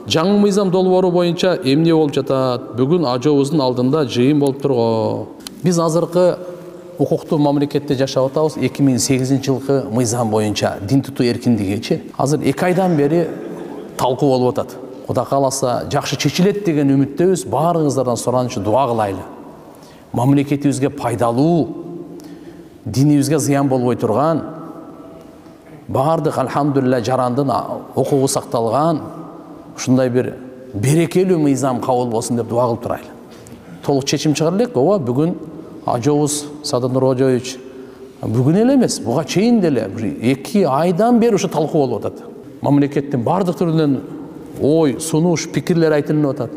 жаңы мыйзам долбоору боюнча эмне болуп жатат? Бүгүн ажообуздун алдында жыйын болуп турго. Биз азыркы укуктуу мамлекетте жашап атабыз. 2008-жылкы мыйзам боюнча дин тутуу эркиндигичи. Азыр 2 айдан бери талкуу болуп атат. Кудай кааласа жакшы чечилет деген үмүттөбүз. Баарыңыздардан суранычы дуа кылайлы. Мамлекетибизге пайдалуу, динибизге зыян болбой турган, баардык алхамдулилля жарандын укугу сакталган ушундай бир берекелүү мыйзам кабыл болсун деп дуа кылып турайлы. Толук чечим чыгара элек. Ооба, бүгүн ажообуз Садыр Нуркожоевич бүгүн эле эмес, буга чейин деле 2 айдан бери ушу талкуу болуп атат. Мамлекеттин баардык түрүнөн ой, сунуш, пикирлер айтылып атат.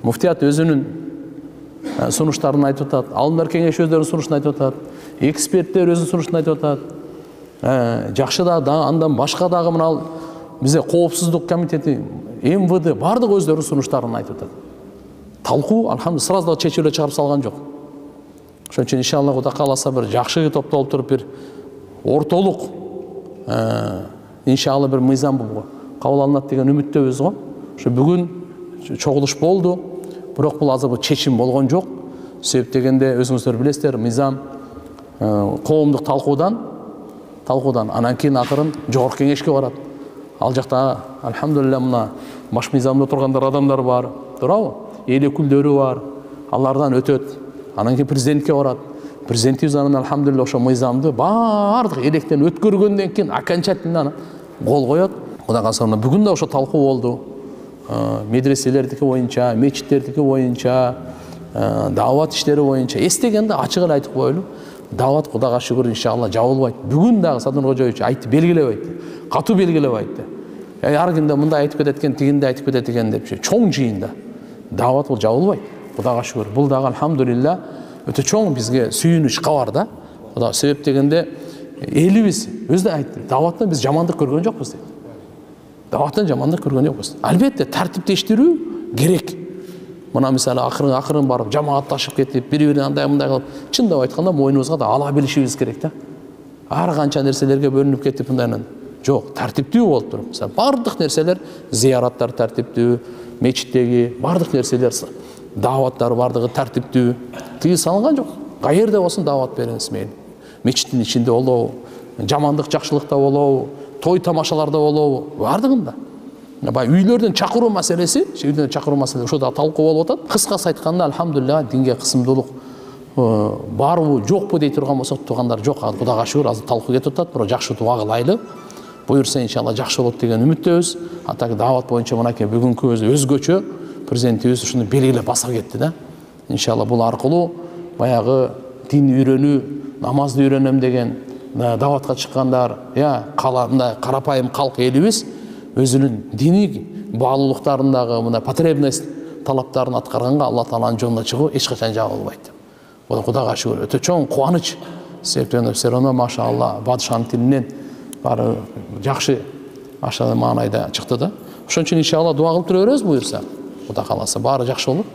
Муфтият өзүнүн сунуштарын айтып атат. Алымдар кеңеши өздөрүнүн сунушун айтып атат. Эксперттер өзүнүн сунушун айтып атат. Жакшы да андан башка дагы мына бизде коопсуздук комитети, МВД баардык өздөрүнүн сунуштарын айтып атат. Талкуу алхамдулилла сразу да чечүүлөр чыгарып салган жок. Ошон үчүн иншалла Кудай кааласа бир жакшы топтолуп туруп бир ортолук иншалла бир мыйзам кабыл алынат деген үмүттөбүз го. Ошо бүгүн чогулуш болду. Бирок бул азыр чечим болгон жок. Себеп дегенде өзүңүздөр билесиздер, мыйзам коомдук талкуудан анан кийин акырын жогорку кеңешке барат. Ал жакта алхамдулилля мына баш мыйзамда тургандар адамдар бар, туурабы? Эл өкүлдөрү бар. Алардан өтөт. Анан кийин президентке барат. Президентибиз анан алхамдулилля ошо мыйзамды баардык электен өткөргөндөн кийин окончательно кол коет. Кудай кааласа бүгүн да ошо талкуу болду. Медреселердики боюнча, мечиттердики боюнча, дават иштери боюнча эстегенде ачык эле айтып коелу. Дават Кудайга шүгүр иншалла жабылбайт. Бүгүн дагы Садыр Нуркожоевич айтты, белгилеп айтты. Катуу белгилеп айтты. Ар кимде мындай айтып кетет экен, тигинде айтып кетет экен деп чоң жыйында. Дават бул жабылбайт. Кудайга шүгүр. Бул дагы алхамдулилля өтө чоң бизге сүйүнүч кабар да. Кудай себеп дегенде элибиз өзү да айтты. Даваттан биз жамандык көргөн жокпуз дейт. Даваттан жамандык көргөн жокпуз. Албетте тартиптештирүү керек. Мына мисалы акырын барып жамаатташып кетип, бири-бирине андай-мындай кылып, чындап айтканда мойнубузга да ала билишибиз керек да. Ар канча нерселерге бөлүнүп кетип мындайнан жок, тартиптүү болуп туруп. Мисалы бардык нерселер, зыяраттар тартиптүү, мечиттеги бардык нерселер, даваттар бардыгы тартиптүү. Тиги салынган жок. Каерде болсун дават бериңиз мейли. Мечиттин ичинде болобу, жамандык жакшылыкта болобу, той тамашаларда болобу, бардыгында. Бай үйлөрдөн чакыруу маселеси, үйдөн чакыруу маселеси ошо да талкуу болуп атат. Кыскасы айтканда алхамдулилля динге кысымдуулук барбы, жокпу дей турган болсок, тургандар жок. Кудайга шүгүр, азыр талкуу кетип атат, бирок жакшы дуа кылайлы. Буюрса иншалла жакшы болот деген үмүттөбүз. Атак дават боюнча мынакей бүгүнкү өзгөчө президентибиз ушуну белгилеп басып кетти да. Иншалла бул аркылуу баягы дин үйрөнүү, намазды үйрөнөм деген даватка чыккандар, каланда карапайым калк элибиз өзүнүн диний баалуулуктарындагы мына потребность талаптарын аткарганга Алла Тааланын жолуна чыгуу эч качан жабылбайт. Бул Кудайга шүгүр, өтө чоң кубаныч. Себептен все равно машалла падышанын тилинен баары жакшы ашалы маанайда чыкты да. Ошон үчүн иншалла дуа кылып тура беребиз буюрса. Кудай кааласа баары жакшы болот.